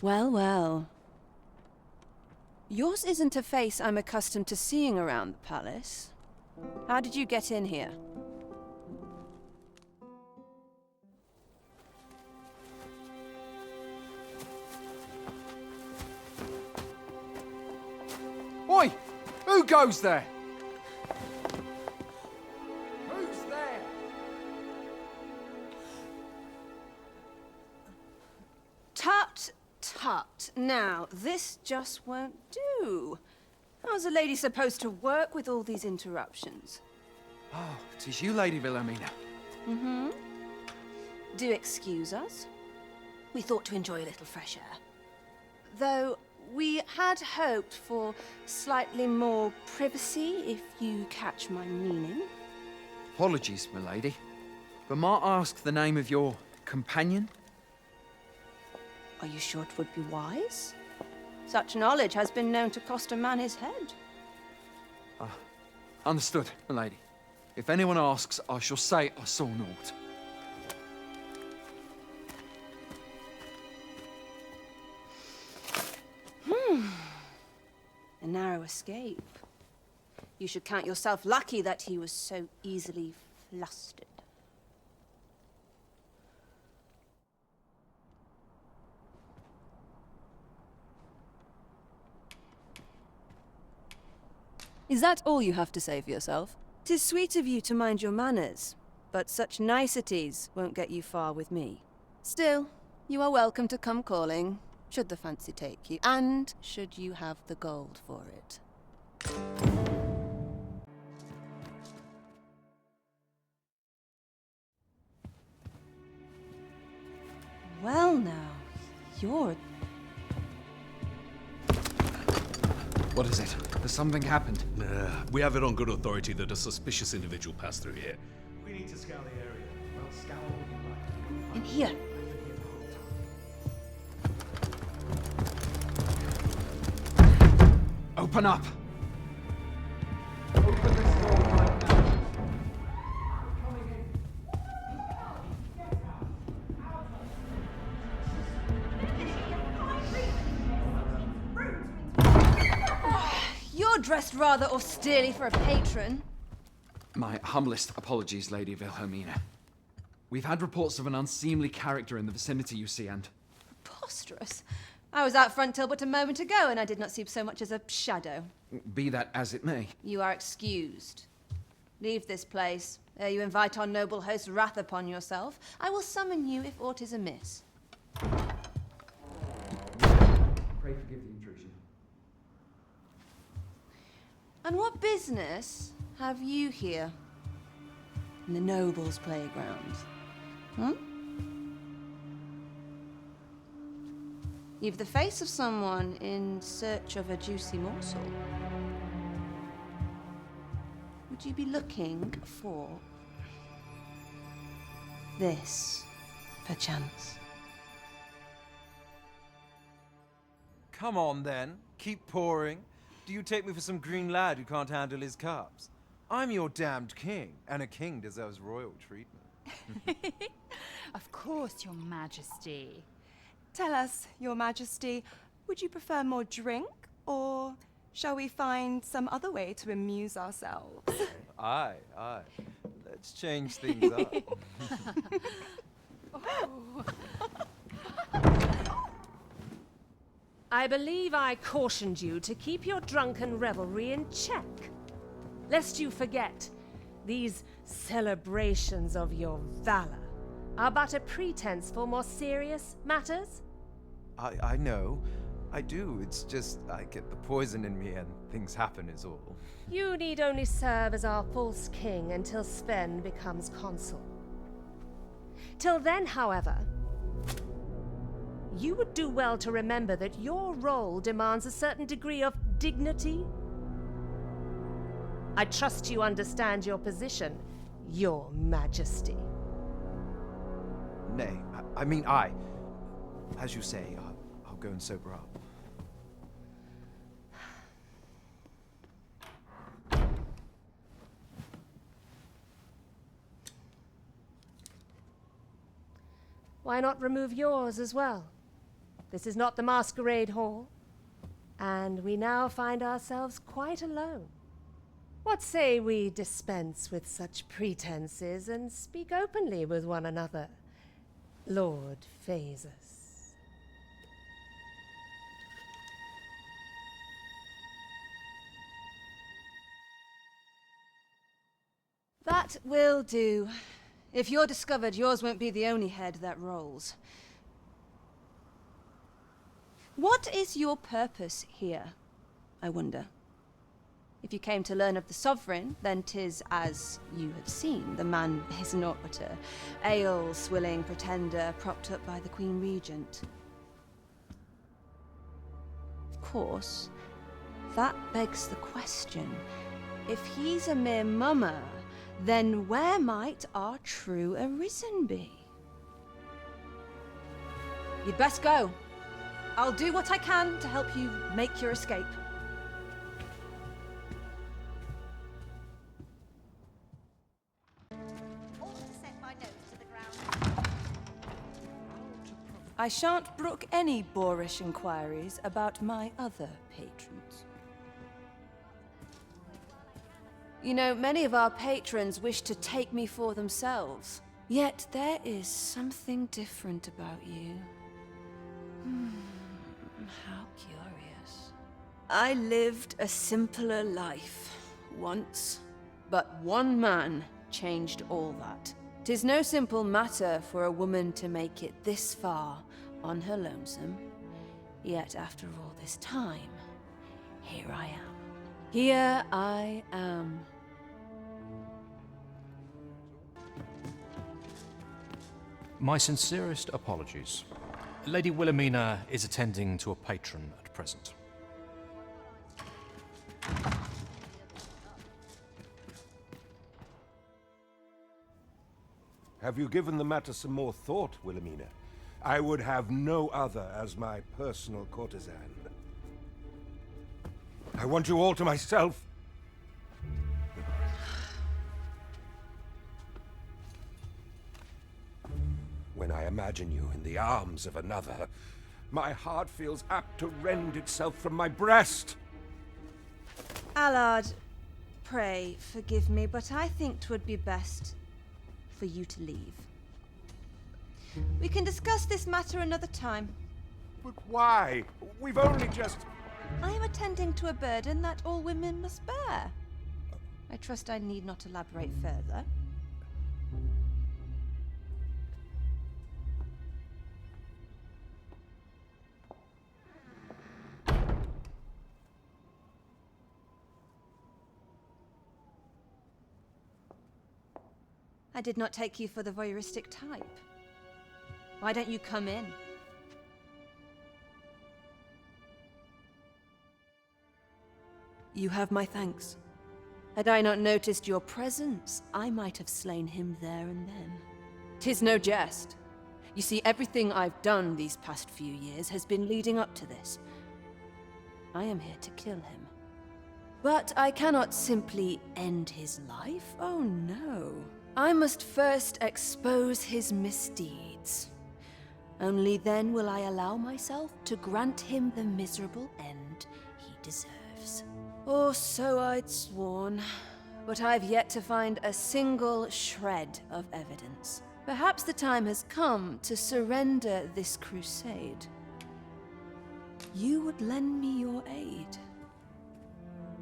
Well, well. Yours isn't a face I'm accustomed to seeing around the palace. How did you get in here? Oi! Who goes there? Who's there? Tut, tut. Now, this just won't do. How's a lady supposed to work with all these interruptions? Oh, 'tis you, Lady Wilhelmina. Mm-hmm. Do excuse us. We thought to enjoy a little fresh air. Though we had hoped for slightly more privacy, if you catch my meaning. Apologies, milady. But might I ask the name of your companion? Are you sure it would be wise? Such knowledge has been known to cost a man his head. Understood, milady. If anyone asks, I shall say I saw naught. A narrow escape. You should count yourself lucky that he was so easily flustered. Is that all you have to say for yourself? 'Tis sweet of you to mind your manners, but such niceties won't get you far with me. Still, you are welcome to come calling, should the fancy take you, and should you have the gold for it. Well now, you're... What is it? Has something happened? We have it on good authority that a suspicious individual passed through here. We need to scour the area. Well, scour all you like. in here. Open up! You're dressed rather austerely for a patron. My humblest apologies, Lady Wilhelmina. We've had reports of an unseemly character in the vicinity, you see, and... Preposterous. I was out front till but a moment ago, and I did not see so much as a shadow. Be that as it may. You are excused. Leave this place, ere you invite our noble host's wrath upon yourself. I will summon you if aught is amiss. Pray forgive the intrusion. And what business have you here? In the nobles' playground? Hmm? You've the face of someone in search of a juicy morsel. Would you be looking for this, perchance? Come on, then. Keep pouring. Do you take me for some green lad who can't handle his cups? I'm your damned king, and a king deserves royal treatment. Of course, Your Majesty. Tell us, Your Majesty, would you prefer more drink, or shall we find some other way to amuse ourselves? Aye. Let's change things up. I believe I cautioned you to keep your drunken revelry in check. Lest you forget, these celebrations of your valor are but a pretense for more serious matters. I know. I do. It's just I get the poison in me and things happen is all. You need only serve as our false king until Sven becomes consul. Till then, however, you would do well to remember that your role demands a certain degree of dignity. I trust you understand your position, Your Majesty. Nay, I mean I. As you say, I'll go and sober up. Why not remove yours as well? This is not the masquerade hall, and we now find ourselves quite alone. What say we dispense with such pretenses and speak openly with one another, Lord Phasus? That will do. If you're discovered, yours won't be the only head that rolls. What is your purpose here, I wonder? If you came to learn of the Sovereign, then 'tis as you have seen. The man is naught but a ale-swilling pretender propped up by the Queen Regent. Of course, that begs the question. If he's a mere mummer, then where might our true Arisen be? You'd best go. I'll do what I can to help you make your escape. I shan't brook any boorish inquiries about my other patrons. You know, many of our patrons wish to take me for themselves. Yet there is something different about you. How curious. I lived a simpler life once, but one man changed all that. 'Tis no simple matter for a woman to make it this far on her lonesome. Yet after all this time, here I am. Here I am. My sincerest apologies. Lady Wilhelmina is attending to a patron at present. Have you given the matter some more thought, Wilhelmina? I would have no other as my personal courtesan. I want you all to myself. When I imagine you in the arms of another, my heart feels apt to rend itself from my breast. Allard, pray forgive me, but I think 'twould be best for you to leave. We can discuss this matter another time. But why? We've only just... I am attending to a burden that all women must bear. I trust I need not elaborate further. I did not take you for the voyeuristic type. Why don't you come in? You have my thanks. Had I not noticed your presence, I might have slain him there and then. 'Tis no jest. You see, everything I've done these past few years has been leading up to this. I am here to kill him. But I cannot simply end his life. Oh no. I must first expose his misdeeds. Only then will I allow myself to grant him the miserable end he deserves. Or so I'd sworn, but I've yet to find a single shred of evidence. Perhaps the time has come to surrender this crusade. You would lend me your aid.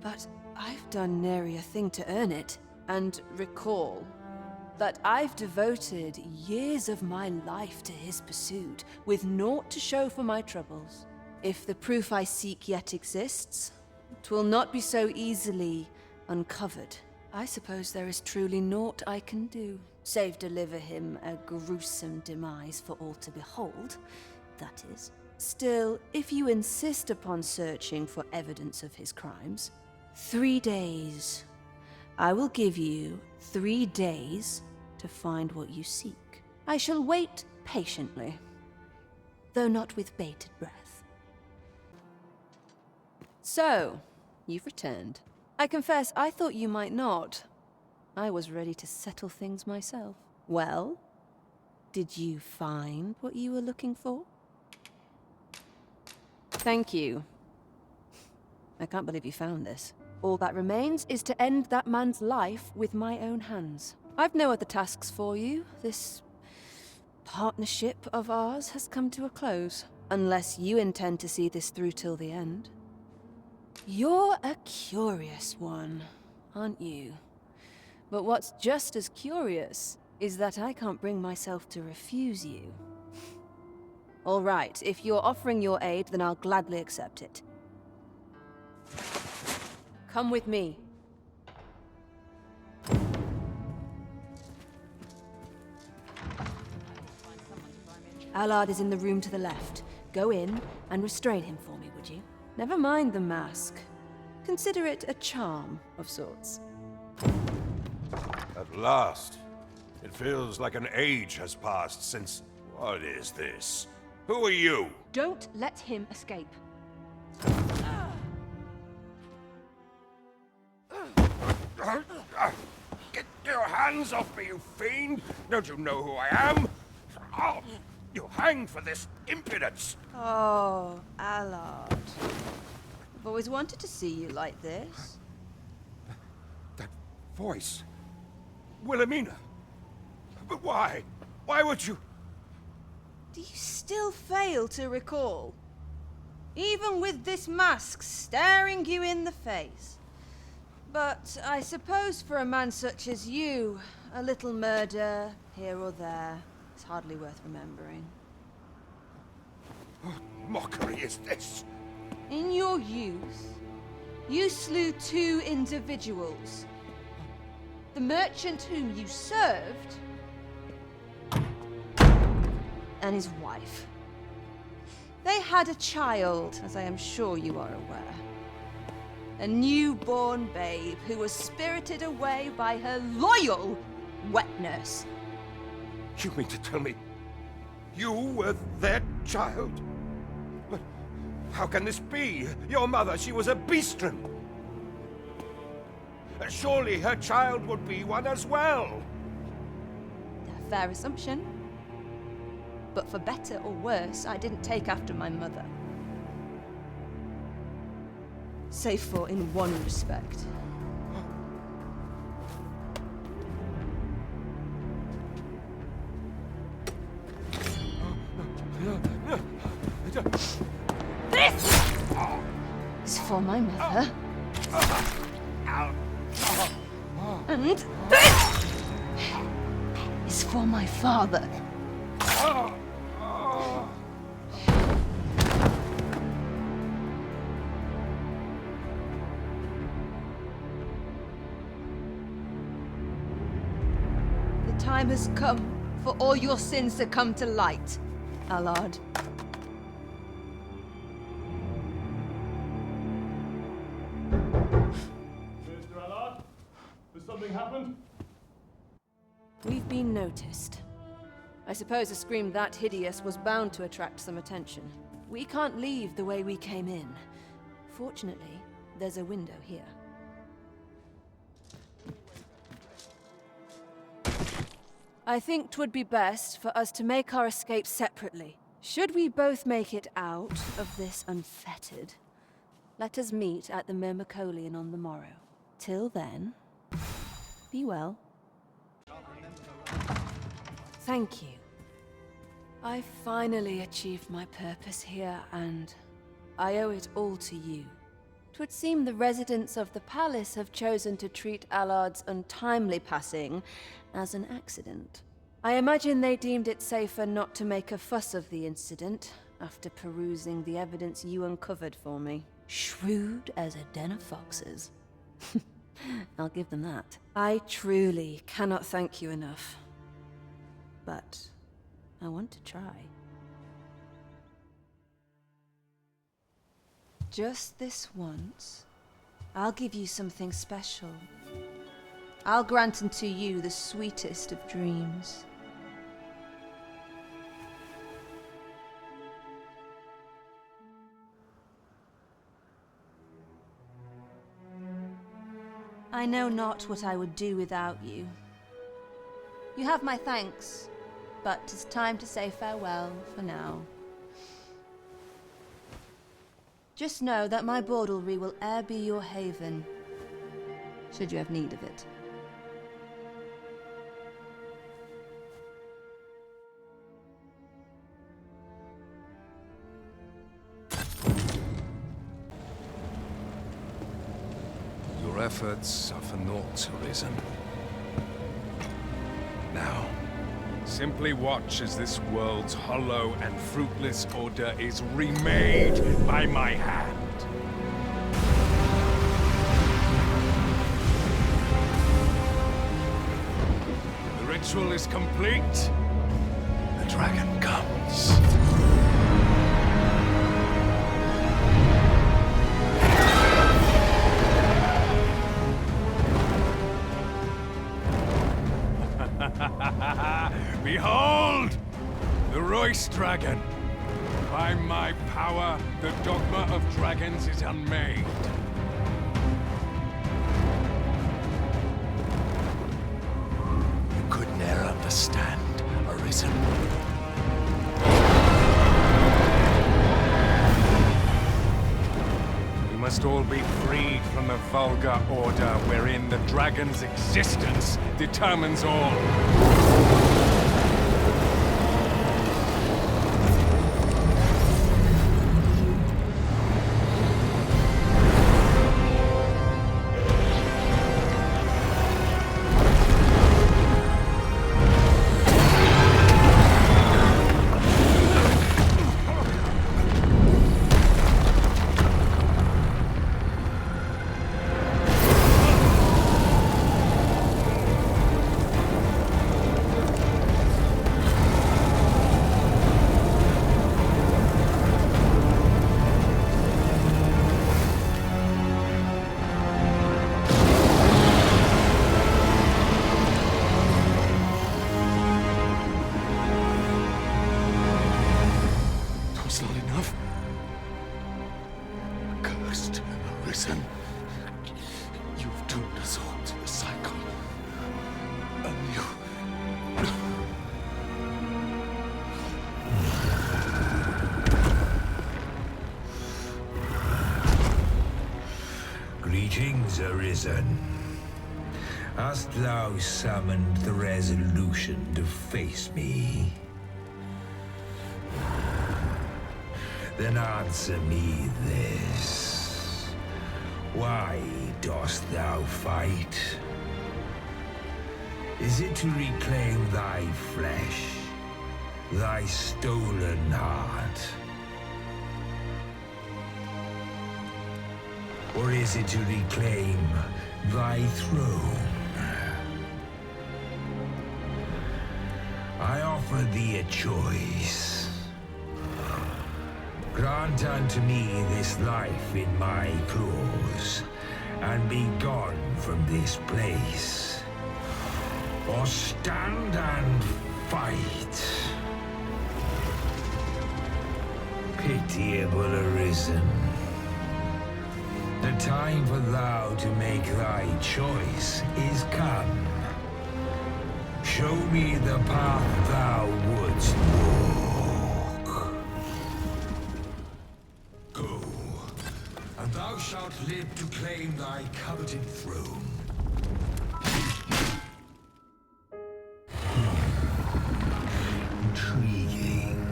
But I've done nary a thing to earn it, and recall that I've devoted years of my life to his pursuit, with naught to show for my troubles. If the proof I seek yet exists, 'twill not be so easily uncovered. I suppose there is truly naught I can do, save deliver him a gruesome demise for all to behold, that is. Still, if you insist upon searching for evidence of his crimes, 3 days. I will give you 3 days to find what you seek. I shall wait patiently, though not with bated breath. So, you've returned. I confess, I thought you might not. I was ready to settle things myself. Well, did you find what you were looking for? Thank you. I can't believe you found this. All that remains is to end that man's life with my own hands. I've no other tasks for you. This partnership of ours has come to a close. Unless you intend to see this through till the end. You're a curious one, aren't you? But what's just as curious is that I can't bring myself to refuse you. All right, if you're offering your aid, then I'll gladly accept it. Come with me. Allard is in the room to the left. Go in and restrain him for me, would you? Never mind the mask. Consider it a charm of sorts. At last. It feels like an age has passed since... What is this? Who are you? Don't let him escape. Get your hands off me, you fiend! Don't you know who I am? Oh, you hang for this impudence! Oh, Allard. I've always wanted to see you like this. That voice... Wilhelmina! But why? Why would you... Do you still fail to recall? Even with this mask staring you in the face. But I suppose for a man such as you, a little murder here or there is hardly worth remembering. What mockery is this? In your youth, you slew 2 individuals. The merchant whom you served, and his wife. They had a child, as I am sure you are aware. A newborn babe who was spirited away by her loyal wet nurse. You mean to tell me you were their child? But how can this be? Your mother, she was a beastren. Surely her child would be one as well. A fair assumption. But for better or worse, I didn't take after my mother. Save for in one respect. This is for my mother. And this is for my father. The time has come for all your sins to come to light, Allard. Mr. Allard? Has something happened? We've been noticed. I suppose a scream that hideous was bound to attract some attention. We can't leave the way we came in. Fortunately, there's a window here. I think 'twould be best for us to make our escape separately. Should we both make it out of this unfettered, let us meet at the Myrmecolian on the morrow. Till then, be well. Thank you. I finally achieved my purpose here, and I owe it all to you. 'Twould seem the residents of the palace have chosen to treat Allard's untimely passing as an accident. I imagine they deemed it safer not to make a fuss of the incident after perusing the evidence you uncovered for me. Shrewd as a den of foxes. I'll give them that. I truly cannot thank you enough. But I want to try. Just this once, I'll give you something special. I'll grant unto you the sweetest of dreams. I know not what I would do without you. You have my thanks, but 'tis time to say farewell for now. Just know that my bordlery will e'er be your haven, should you have need of it. Your efforts are for naught, Arisen. Now, simply watch as this world's hollow and fruitless order is remade by my hand. The ritual is complete. The dragon comes. Behold! The Royce Dragon! By my power, the Dogma of Dragons is unmade. You could ne'er understand, Arisen. We must all be freed from the vulgar order wherein the dragon's existence determines all. You've doomed us all to the cycle. And you... Greetings, Arisen. Hast thou summoned the resolution to face me? Then answer me this. Why dost thou fight? Is it to reclaim thy flesh, thy stolen heart? Or is it to reclaim thy throne? I offer thee a choice. Grant unto me this life in my claws, and be gone from this place. Or stand and fight. Pitiable Arisen. The time for thou to make thy choice is come. Show me the path thou wouldst walk. Go, and thou shalt live to claim thy coveted throne. Intriguing.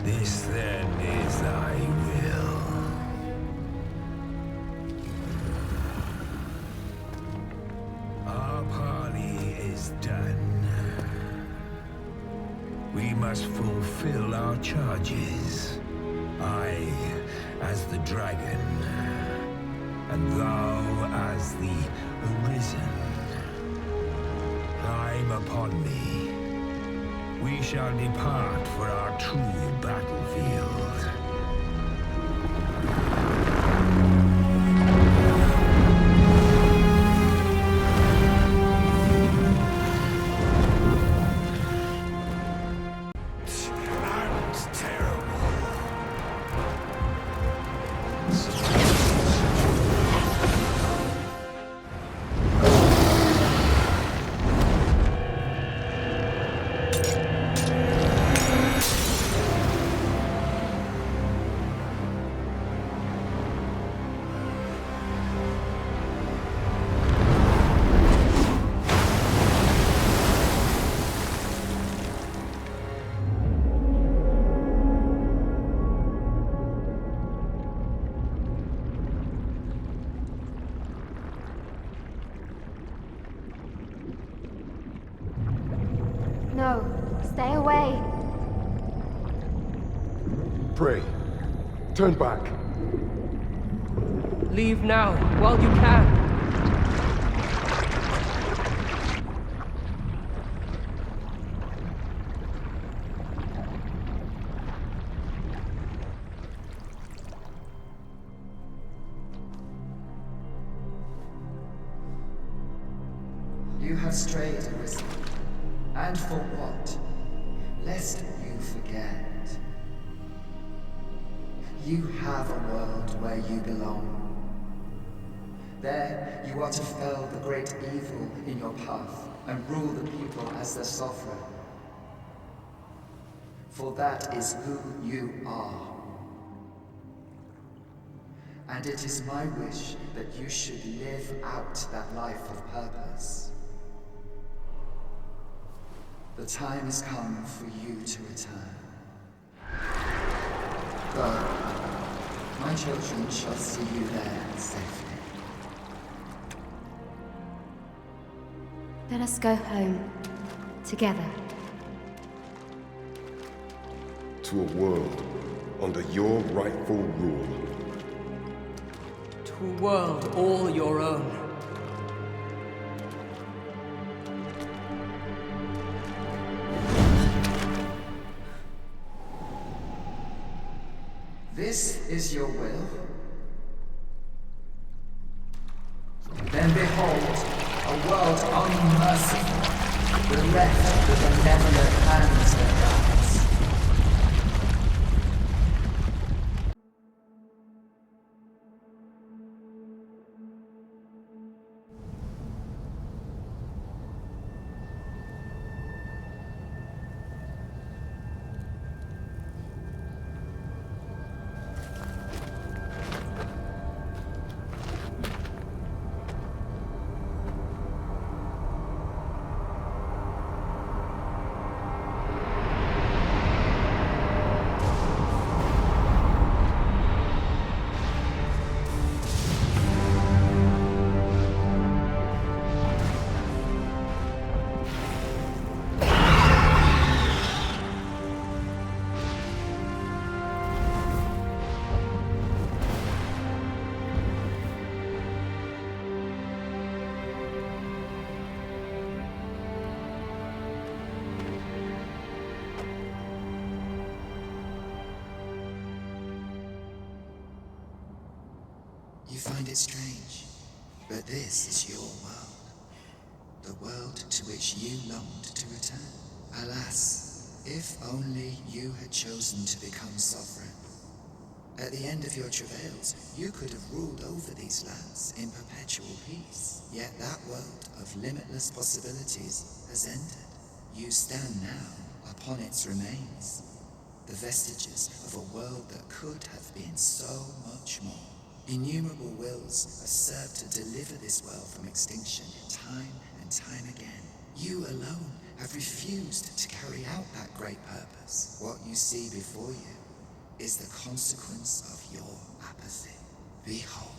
This then is thy will. Our parley is done. We must fulfill our charges. I, as the dragon, and thou as the Arisen. Climb upon me. We shall depart for our true battlefield. pray. Turn back. Leave now, while you can. You have strayed, Arisen. And for what? Lest you forget. You have a world where you belong. There, you are to fell the great evil in your path and rule the people as their sovereign. For that is who you are. And it is my wish that you should live out that life of purpose. The time has come for you to return. Go. My children shall see you there safely. Let us go home. Together. To a world under your rightful rule. To a world all your own. This is your will? Then behold, a world unmerciful, bereft with benevolent hands and guides. You find it strange, but this is your world. The world to which you longed to return. Alas, if only you had chosen to become sovereign. At the end of your travails, you could have ruled over these lands in perpetual peace. Yet that world of limitless possibilities has ended. You stand now upon its remains. The vestiges of a world that could have been so much more. Innumerable wills have served to deliver this world from extinction time and time again. You alone have refused to carry out that great purpose. What you see before you is the consequence of your apathy. Behold.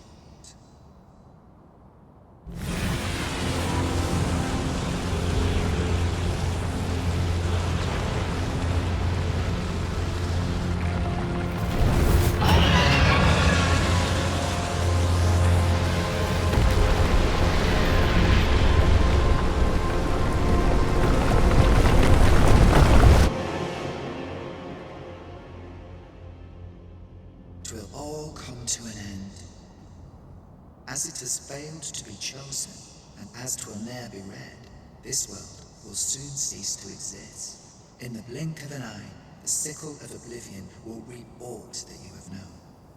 As it has failed to be chosen, and as 'twill ne'er be read, this world will soon cease to exist. In the blink of an eye, the sickle of oblivion will reap aught that you have known.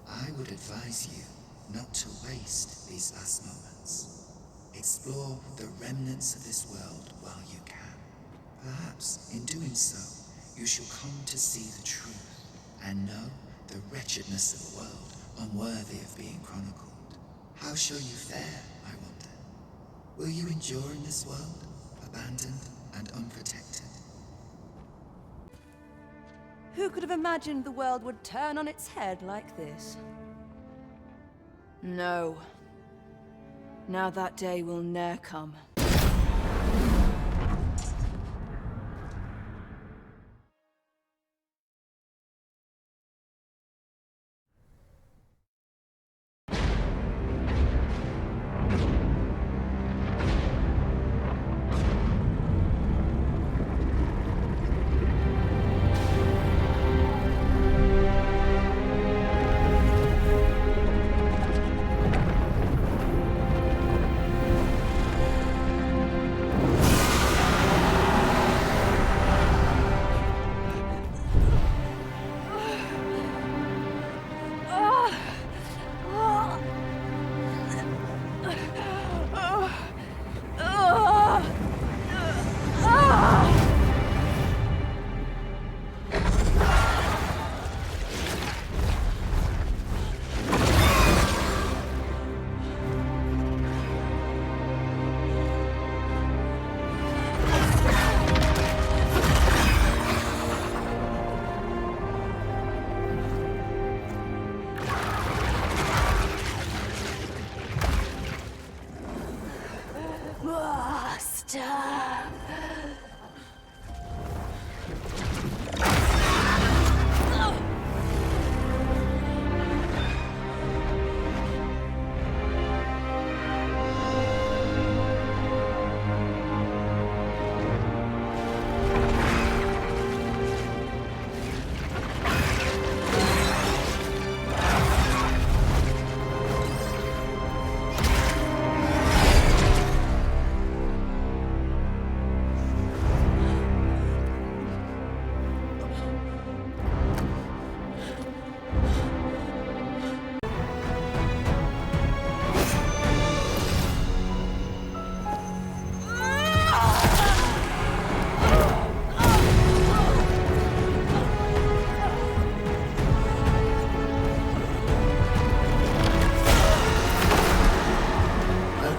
I would advise you not to waste these last moments. Explore the remnants of this world while you can. Perhaps, in doing so, you shall come to see the truth, and know the wretchedness of a world unworthy of being chronicled. How shall you fare, I wonder? Will you endure in this world, abandoned and unprotected? Who could have imagined the world would turn on its head like this? No. Now that day will ne'er come. better.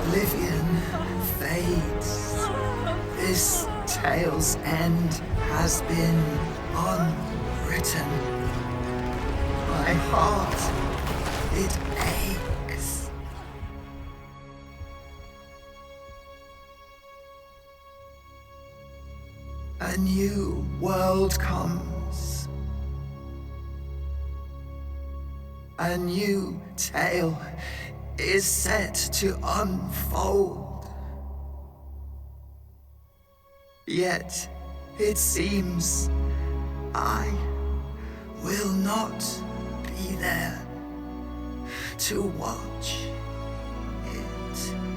Oblivion fades. This tale's end has been unwritten. My heart, it aches. A new world comes. A new tale is set to unfold. Yet, it seems I will not be there to watch it.